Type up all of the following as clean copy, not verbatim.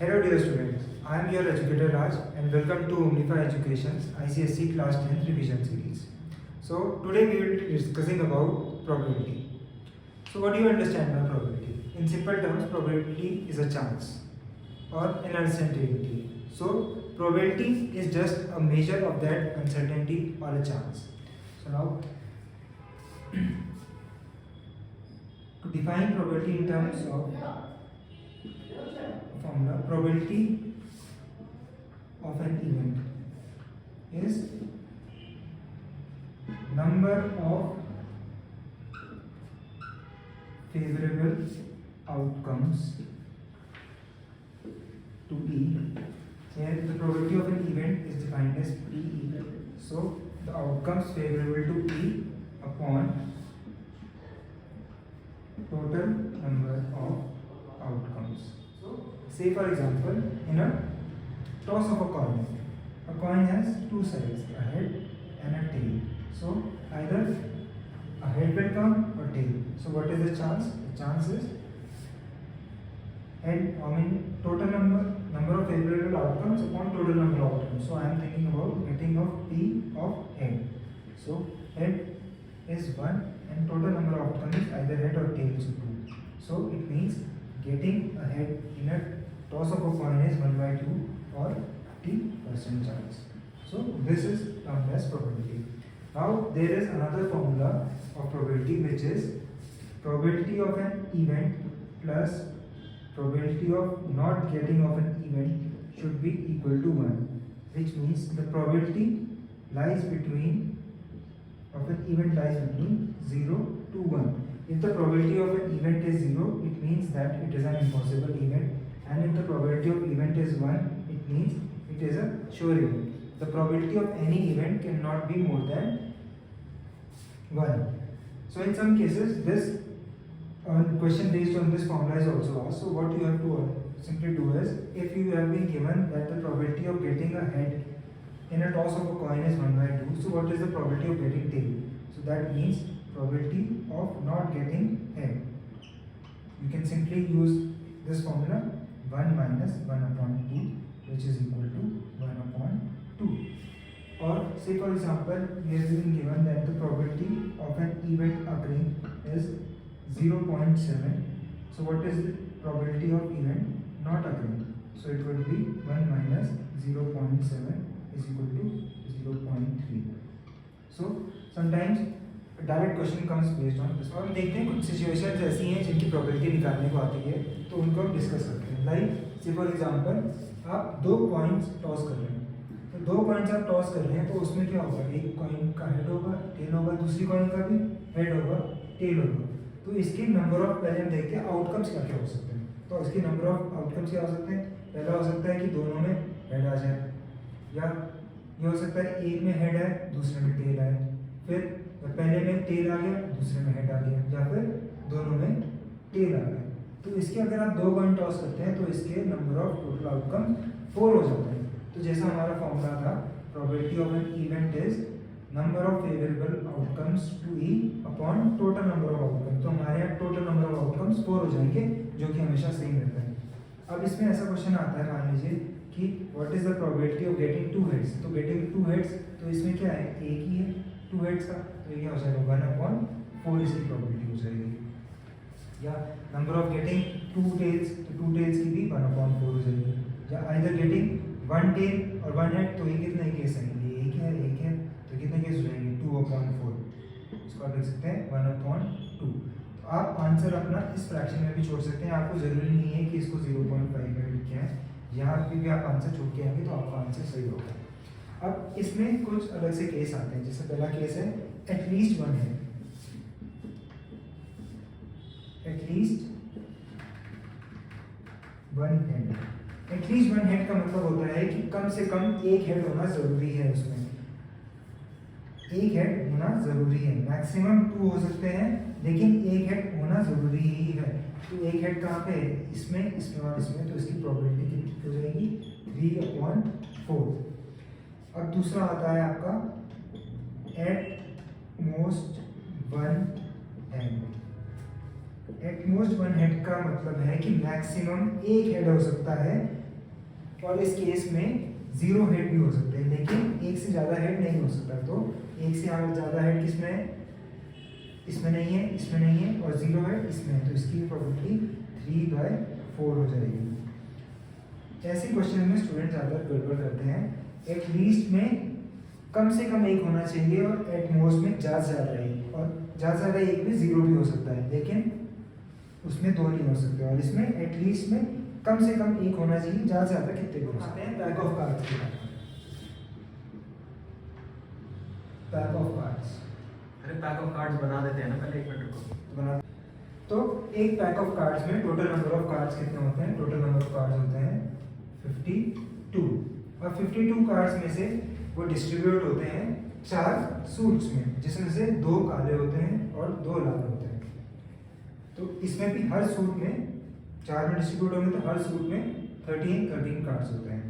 Hello dear students, I am your educator Raj and welcome to Omnify Education's ICSE Class 10th Revision Series. So today we will be discussing about probability. So what do you understand by probability? In simple terms, probability is a chance or an uncertainty. So probability is just a measure of that uncertainty or a chance. So now to define probability in terms of formula, probability of an event is number of favorable outcomes to E. Here the probability of an event is defined as PE. So the outcomes favorable to E upon total number of outcomes. So say for example, in a toss of a coin has two sides, a head and a tail. So either a head will come or tail. So what is the chance? The chance is head, total number of favorable outcomes upon total number of outcomes. So I am thinking about getting of P of head. So head is 1 and total number of outcomes is either head or tail is 2. So it means getting a head in a toss of a coin is 1/2 or 50% chance. So this is termed as probability. Now there is another formula of probability, which is probability of an event plus probability of not getting of an event should be equal to 1, which means the probability lies between of an event lies between 0 to 1. If the probability of an event is 0, it means that it is an impossible event, and if the probability of event is 1, it means it is a sure event. The probability of any event cannot be more than 1. So in some cases this question based on this formula is also asked. So what you have to simply do is, if you have been given that the probability of getting a head in a toss of a coin is 1/2, so what is the probability of getting tail? So that means probability of not getting head. You can simply use this formula 1 minus 1/2, which is equal to 1/2. Or say for example, we have been given that the probability of an event occurring is 0.7. So what is the probability of event not occurring? So it would be 1 minus 0.7 is equal to 0.3. So sometimes direct question comes based on this, और हम देखते हैं कुछ situations ऐसी हैं जिनकी probability निकालने को आती है, तो उनको हम डिस्कस करते हैं. लाइक से फॉर एग्जांपल आप दो कॉइन्स टॉस कर रहे हैं, तो दो कॉइन्स आप टॉस कर रहे हैं, तो उसमें क्या होगा, एक कॉइन का हेड होगा, टेल होगा, दूसरी कॉइन का भी हेड होगा, टेल होगा. तो इसके नंबर ऑफ, पहले हम देखते हैं आउटकम्स क्या क्या हो सकते हैं. तो इसके नंबर ऑफ आउटकम्स क्या हो सकते हैं. पहला हो सकता है कि दोनों में हेड आ जाए, या ये हो सकता है एक में हेड है दूसरे में टेल है, फिर पहले में टेल आ गया दूसरे में हेड आ गया, या फिर दोनों में टेल आ गया. तो इसके अगर आप दो कॉइन टॉस करते हैं तो इसके नंबर ऑफ टोटल आउटकम 4 हो जाते हैं. तो जैसा हमारा फॉर्मूला था, probability of an event is number of favourable outcomes to e upon total number of outcome. तो हमारे यहाँ टोटल नंबर ऑफ आउटकम्स 4 हो जाएंगे, जो कि हमेशा सेम रहता है. अब इसमें ऐसा क्वेश्चन आता है, मान लीजिए कि what is the probability of getting 2 heads. तो गेटिंग 2 हेड्स, तो इसमें क्या है, एक ही है 2 हेड्स का, तो ये हो जाएगा 1/4 इसकी प्रोबेबिलिटी हो जाएगी. या नंबर ऑफ गेटिंग 2 टेल्स, तो 2 टेल्स की भी 1/4 हो जाएगी. या आइदर गेटिंग 1 टेल और 1 हेड, तो ये कितने केस आएंगे, एक है, तो कितने केस हो जाएंगे 2/4. इसको आप लिख सकते हैं 1/2. तो आप आंसर अपना इस फ्रैक्शन में भी छोड़ सकते हैं. आपको जरूरी नहीं है कि इसको 0.5 में लिखे हैं, यहाँ भी आप आंसर छोड़ के आएंगे तो आपका आंसर सही होगा. अब इसमें कुछ अलग से केस आते हैं. जैसे पहला केस है at least 1 head. At least 1 head. At least 1 head का मतलब होता है कि कम से कम एक हेड होना जरूरी है, उसमें एक हेड होना जरूरी है. मैक्सिमम 2 हो सकते हैं, लेकिन एक हेड होना जरूरी ही है. तो एक हेड कहाँ पे है, इसमें, इसमें और इसमें, तो इसकी प्रोबेबिलिटी कितनी हो जाएगी 3/4. अब दूसरा आता है आपका at most 1 head. At most 1 head का मतलब है कि मैक्सिमम एक हेड हो सकता है और इस केस में 0 हेड भी हो सकते हैं, लेकिन एक से ज़्यादा हेड नहीं हो सकता। तो एक से ज़्यादा हेड किसमें है? इसमें नहीं है, इसमें नहीं है, और 0 हेड इसमें है, तो इसकी प्रोबेबिलिटी 3/4 हो जाएगी। ऐसे क्वेश्चन में स्टूडेंट ज़्यादा गड़बड़ करते हैं। एटलीस्ट में कम से कम एक होना चाहिए और एट मोस्ट में ज़्यादा से ज़्यादा एक, और ज़्यादा से ज़्यादा एक में 0 भी हो सकता है, लेकिन उसमें 2 नहीं हो सकते। और इसमें एटलीस्ट में कम से कम एक होना चाहिए, ज़्यादा से ज़्यादा कितने हो सकते हैं? पैक ऑफ कार्ड्स के बारे में। पैक ऑफ कार्ड्स, अरे पैक ऑफ कार्ड्स बना देते हैं ना पहले, एक मिनट को बना। तो एक पैक ऑफ कार्ड्स में टोटल नंबर ऑफ कार्ड्स कितने होते हैं? टोटल नंबर ऑफ कार्ड्स होते हैं 52, और 52 कार्ड्स में से वो डिस्ट्रीब्यूट होते हैं 4 सूट्स में, जिसमें से 2 काले होते हैं और 2 लाल होते हैं। तो इसमें भी हर सूट में 4 में डिस्ट्रीब्यूट होंगे, तो हर सूट में 13 कार्ड्स होते हैं।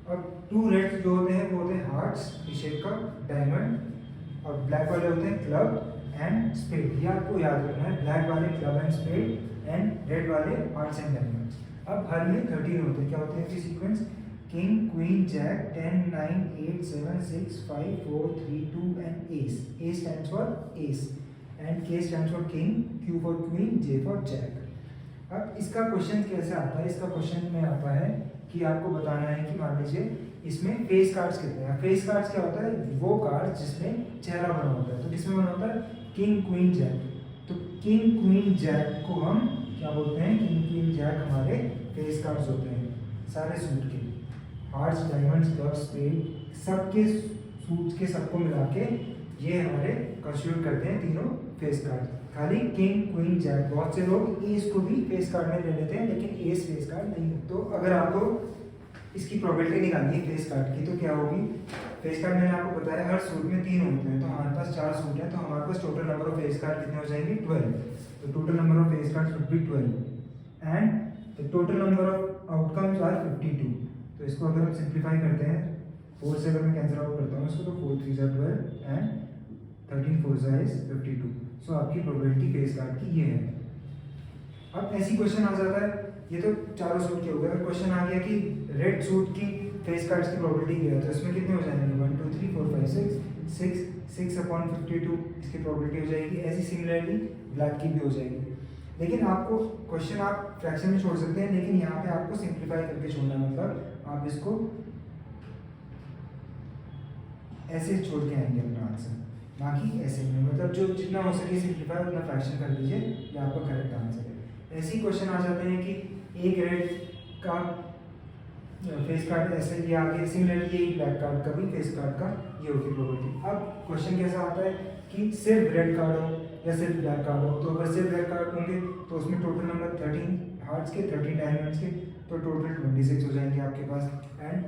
और 2 रेड जो होते हैं वो होते हैं हार्ट्स, शेप का डायमंड, और ब्लैक वाले होते हैं क्लब एंड स्पेड। ये आपको याद रखना है, ब्लैक वाले club and spade and red वाले हार्ट्स एंड डायमंड्स। अब हर में 13 होते हैं। क्या होते हैं इसकी sequence? King, queen, jack, 10, 9, 8, 7, 6, 5, 4, 3, 2 and ace. A stands for ace and K stands for king, Q for queen, J for jack. अब इसका क्वेश्चन कैसे आता है? इसका क्वेश्चन में आता है कि आपको बताना है कि मान लीजिए इसमें फेस कार्ड्स कितने हैं। फेस कार्ड्स क्या होता है? वो कार्ड जिसमें चेहरा बना होता है। तो किसमें बना होता है? King, queen, jack. तो किंग, क्वीन, जैक को हम क्या बोलते हैं? किंग, क्वीन, जैक हमारे फेस कार्ड्स होते हैं सारे सूट के। हार्ट्स, डायमंड्स, क्लब्स, स्पेड, सबके सूट्स के सबको मिला के ये हमारे कंस्टिट्यूट करते हैं तीनों फेस कार्ड। खाली किंग, क्वीन, जैक, बहुत से लोग एस को भी फेस कार्ड में ले लेते हैं, लेकिन एस फेस कार्ड नहीं है। तो अगर आपको इसकी प्रोबेबिलिटी निकालनी है फेस कार्ड की, तो क्या होगी? फेस कार्ड मैंने आपको बताया हर सूट में 3 होते हैं, तो हमारे पास 4 सूट हैं, तो हमारे पास total number of face card कितने हो जाएंगे? 12। तो total number of face card would be 12 and the total number of outcomes are 52। तो इसको अगर हम सिंप्लीफाई करते हैं, 4 से अगर मैं कैंसिल आउट करता हूँ इसको, तो 4 3 जा 12 एंड 13 4 जा इज 52। सो आपकी प्रोबेबिलिटी फेस कार्ड की ये है। अब ऐसी क्वेश्चन आ जाता है, ये तो चारों सूट के हो गए। अगर क्वेश्चन आ गया कि रेड सूट की फेस कार्ड्स की प्रोबेबिलिटी क्या है, तो इसमें कितने हो जाएंगे? 1 2 3 4 5 6 6/52 इसकी प्रोबेबिलिटी हो जाएगी। ऐसी सिमिलरली ब्लैक की भी हो जाएगी। लेकिन आपको क्वेश्चन आप फ्रैक्शन में छोड़ सकते हैं, लेकिन यहाँ पे आपको सिंप्लीफाई करके छोड़ना, मतलब आप इसको ऐसे छोड़ के आएंगे अपना आंसर, बाकी ऐसे में, मतलब जो जितना हो सके सिंप्लीफाई उतना फ्रैक्शन कर दीजिए, ये आपका करेक्ट आंसर है। ऐसे ही क्वेश्चन आ जाते हैं कि एक रेड का फेस कार्ड ऐसे ये आगे, सिमिलरली एक ब्लैक कार्ड का भी फेस कार्ड का ये होगी प्रोबेबिलिटी। अब क्वेश्चन कैसा आता है कि सिर्फ रेड कार्ड हो या सिर्फ ब्लैक कार्ड हो। तो अगर सिर्फ रेड कार्ड होंगे तो उसमें टोटल नंबर 13 हार्ट्स के, 13 डायमंड्स के, तो टोटल 26 हो जाएंगे आपके पास। And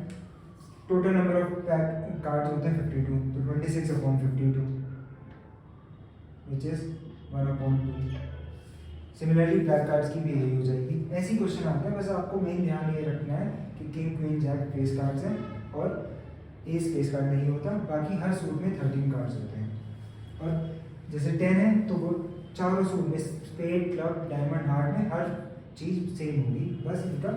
total number of pack cards होते हैं 52, तो 26/52 which is 1/2। Similarly black cards की भी यही हो जाएगी। ऐसी क्वेश्चन आते हैं, बस आपको मेन ध्यान ये रखना है कि king, queen, jack face cards हैं और एस फेस कार्ड नहीं होता। बाकी हर सूट में 13 कार्ड्स होते हैं। और जैसे 10 है तो वो चारों सूट में स्पेड, क्लब, डायमंड, हार्ट में हर चीज़ सेम होगी, बस इनका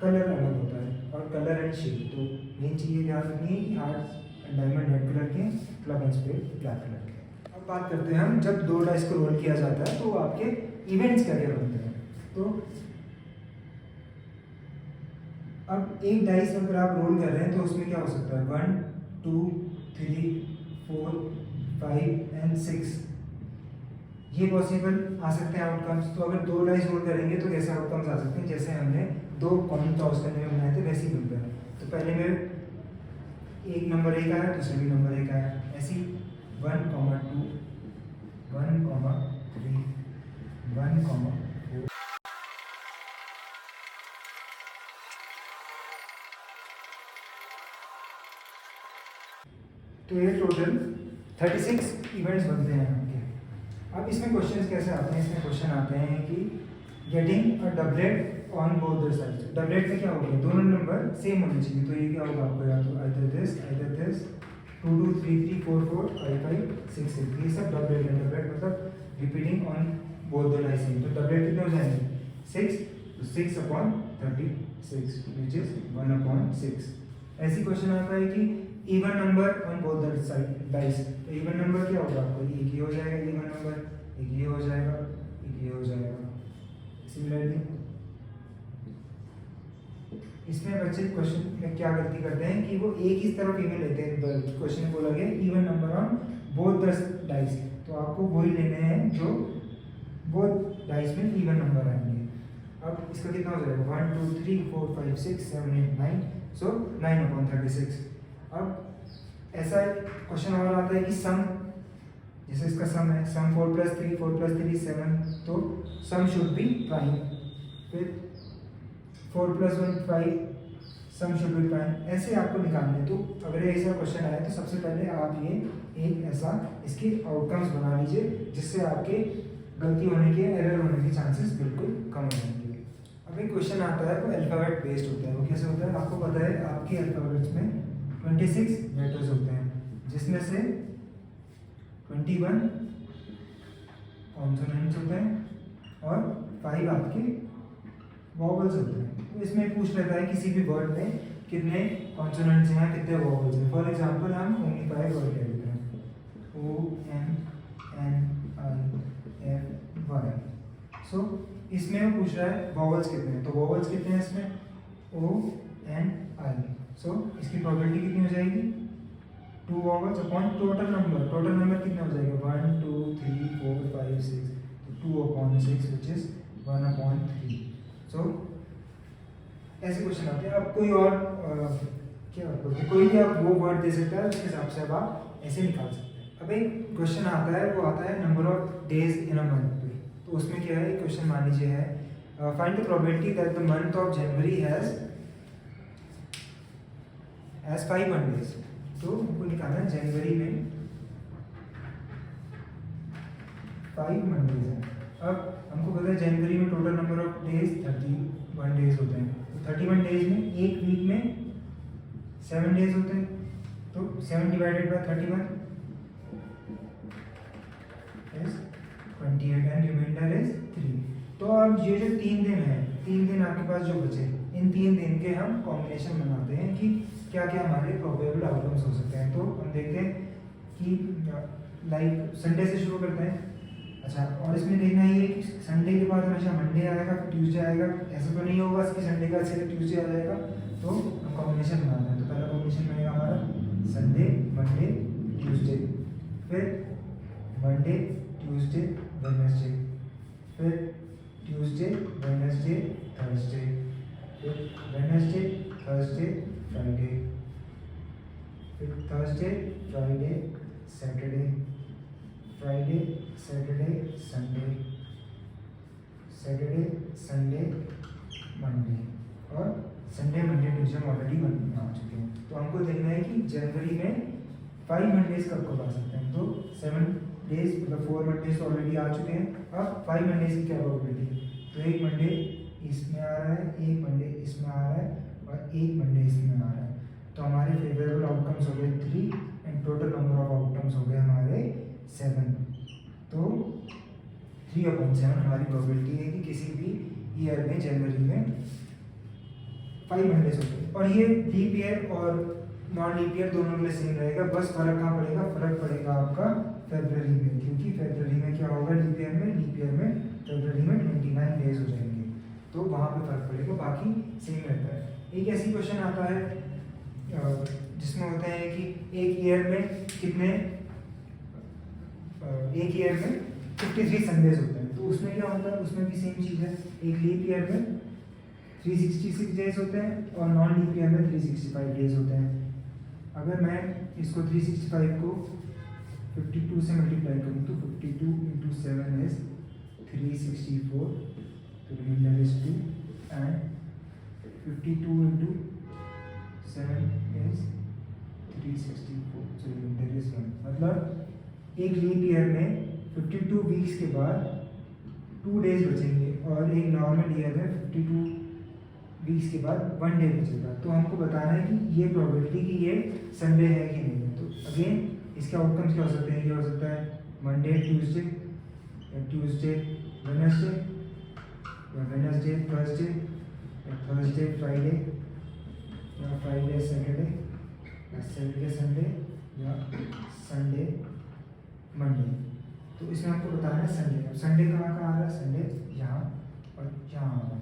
कलर अलग होता है और कलर एंड शेप। तो मेन चीज़ ये ध्यान रखनी है कि heart and diamond red colour के, club and spade black colour के। अब बात करते हैं हम, जब 2 डाइस को रोल किया जाता है तो आपके इवेंट्स क्या क्या बनते हैं। तो अब एक डाइस अगर आप रोल कर रहे हैं तो उसमें क्या हो सकता है? 1 2 3 4 5 एंड 6 ये पॉसिबल आ सकते हैं आउटकम्स। तो अगर 2 डाइस रोल करेंगे तो कैसे आउटकम्स आ सकते हैं? जैसे हमने 2 कॉइन टॉस करने में बनाए थे वैसे ही बनते हैं। तो पहले में एक नंबर एक आया, दूसरे भी नंबर एक आया, ऐसी 1 2 1 3 1 4। तो ये टोटल 36 इवेंट्स बनते हैं आपके। अब इसमें क्वेश्चंस कैसे आते हैं? इसमें क्वेश्चन आते हैं कि getting a doublet on both the sides. Doublet में क्या होगा? दोनों नंबर सेम होने चाहिए। तो ये क्या होगा आपको? या तो आइदर दिस 2 2 3 3 4 4 5 5 6 6, ये सब डबलेट है। डबलेट मतलब repeating on both the dice. तो डबलेट कितने हो जाएंगे? 6, तो 6/2 36 which is 1/6। ऐसी क्वेश्चन आता है कि even number on both the side dice, तो इवन नंबर क्या होगा आपको, एक ही हो जाएगा इवन नंबर, एक ये हो जाएगा, एक ये हो जाएगा। सिमिलरली इसमें बच्चे क्वेश्चन में क्या गलती करते हैं कि वो एक ही तरफ इवन लेते हैं। क्वेश्चन में बोला गया even number on both the dice, तो आपको वही लेने हैं जो बोथ डाइस में इवन नंबर आएंगे। अब इसका कितना हो जाएगा 1 2 3 4 5 6 7 8 9, सो 9/36। अब ऐसा क्वेश्चन और आता है कि सम, जैसे इसका सम है, सम 4 + 3 4 + 3 7, तो सम शुड बी प्राइम। फिर 4 + 1 5, सम शुड बी प्राइम। ऐसे आपको निकालने, तो अगर ऐसा क्वेश्चन आए तो सबसे पहले आप ये एक ऐसा इसके आउटकम्स बना लीजिए जिससे आपके गलती होने के, एरर होने के चांसेस बिल्कुल कम हो जाएंगे। अब एक क्वेश्चन आता है वो अल्फ़ाबेट बेस्ड होता है। वो कैसे होता है आपको पता है, आपके अल्फ़ाबेट्स में 26 लेटर्स होते हैं जिसमें से 21 कॉन्सोनेंट्स होते हैं और 5 आपके वॉवल्स होते हैं। तो इसमें पूछ लेता है किसी भी वर्ड में कितने कॉन्सोनेंट्स हैं, कितने वॉवल्स हैं। फॉर एग्जांपल हम ओमनीफाई वर्ड ले लेते हैं, OMNIFY। सो इसमें वो पूछ रहा है वॉवल्स कितने हैं, तो वॉवल्स कितने हैं इसमें ONI। सो इसकी प्रोबेबिलिटी कितनी हो जाएगी 2 vowels upon total number. Total number कितना हो जाएगा 1 2 3 4 5 6, तो 2/6 विच इज 1/3। सो ऐसे क्वेश्चन आते हैं। अब कोई और क्या बोलते हैं, कोई भी आप वो वर्ड दे सकता है, उसके हिसाब से अब आप ऐसे निकाल सकते हैं। अब एक क्वेश्चन आता है, वो आता है number of days in a month पे। तो उसमें क्या है, क्वेश्चन मान लीजिए है find the probability that the month of January has 5 Mondays. तो हमको निकालना है जनवरी में 5 मंडेज है। अब हमको पता है जनवरी में total number of days 31 days होते हैं। तो 31 डेज में एक वीक में 7 डेज होते हैं, तो 7 / 31 is 28 एंड रिमाइंडर इज 3। तो अब ये जो 3 दिन है, 3 दिन आपके पास जो बचे, इन 3 दिन के हम कॉम्बिनेशन बनाते हैं कि क्या क्या हमारे प्रोबेबल आउटकम्स हो सकते हैं। तो हम देखते हैं कि लाइक संडे से शुरू करते हैं। अच्छा, और इसमें देखना ये है कि संडे के बाद हमेशा मंडे आएगा फिर ट्यूसडे आएगा, ऐसा तो नहीं होगा कि संडे का सिर्फ ट्यूसडे आ जाएगा। तो हम कॉम्बिनेशन बनाते हैं। तो पहला कॉम्बिनेशन बनेगा हमारा संडे मंडे ट्यूसडे, फिर मंडे ट्यूसडे वेडनेसडे, फिर ट्यूसडे वेडनेसडे थर्सडे, फिर वेडनेसडे थर्सडे फ्राइडे, फिर Thursday Friday Saturday, Friday Saturday Sunday, Saturday Sunday Monday, और संडे मंडे ट्यूसडे ऑलरेडी आ चुके हैं। तो हमको देखना है कि जनवरी में 5 मंडेज कब कब आ सकते हैं। तो 7 डेज मतलब 4 मंडेज तो ऑलरेडी आ चुके हैं। अब 5 मंडेज की क्या प्रोबेबिलिटी है, तो एक मंडे इसमें आ रहा है, एक मंडे इसमें आ रहा है और एक मंडे इसमें आ रहा है। तो हमारे फेवरेबल आउटकम्स हो गए 3 and total number of outcomes हो गए हमारे 7। तो 3/7 हमारी प्रोबेबिलिटी है कि किसी भी ईयर में जनवरी में 5 मंडेज होते हैं। और ये लीप ईयर और नॉन लीप ईयर दोनों के लिए सेम रहेगा, बस फर्क कहाँ पड़ेगा, फर्क पड़ेगा आपका फरवरी में, क्योंकि फरवरी में क्या होगा लीप ईयर में फरवरी में 29 डेज हो जाएंगे, तो वहाँ पे फर्क पड़ेगा, बाकी सेम रहता है। एक ऐसी क्वेश्चन आता है जिसमें होता है कि एक ईयर में कितने, एक ईयर में 53 संडेज होते हैं। तो उसमें क्या होता है, उसमें भी सेम चीज़ है। एक लीप ईयर में 366 डेज होते हैं और नॉन लीप ईयर में 365 डेज होते हैं। अगर मैं इसको 365 को 52 से मल्टीप्लाई करूँ तो 52 × 7 इज 364, तो remainder is 2 and 52 × 7 is 364, so remainder is 1। मतलब एक लीप ईयर में 52 वीक्स के बाद 2 डेज बचेंगे और एक नॉर्मल ईयर में 52 वीक्स के बाद 1 डे बचेगा। तो हमको बताना है कि ये प्रोबेबिलिटी कि ये संडे है कि नहीं है। तो अगेन इसके आउटकम्स क्या हो सकते हैं, ये हो सकता है Monday Tuesday, Tuesday Wednesday, Wednesday Thursday, Thursday Friday या फ्राइडे सैटरडे या सैटरडे संडे या संडे मंडे। तो इसमें आपको बताना है संडे। अब संडे कहाँ कहाँ आ रहा है? संडे यहाँ और यहाँ आ रहा है।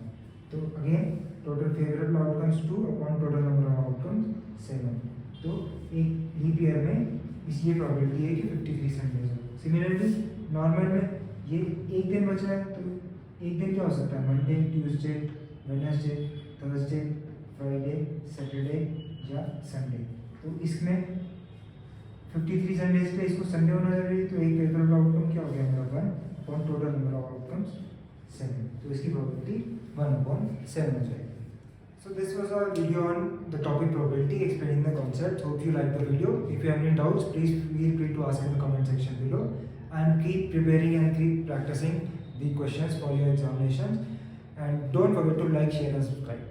तो again total favourable outcomes 2 upon total number of outcomes 7। तो एक लीप ईयर में इसलिए प्रोबेबिलिटी है कि 53 संडेज हो। सिमिलरली नॉर्मल में ये एक दिन बचा है, तो एक दिन क्या हो सकता है? Monday, Tuesday, Wednesday, Thursday, Friday, Saturday या संडे। तो इसमें 53 संडेज पे इसको संडे होना जरूरी है, तो एक फेवरेबल आउटकम क्या हो गया मेरा 1 upon total number of outcomes 7। तो इसकी प्रोबेबिलिटी 1/7 हो जाएगी। So this was our video on the topic probability, explaining the concept. Hope you liked the video. If you have any doubts, please feel free to ask in the comment section below. And keep preparing and keep practicing the questions for your examinations. And don't forget to like, share and subscribe.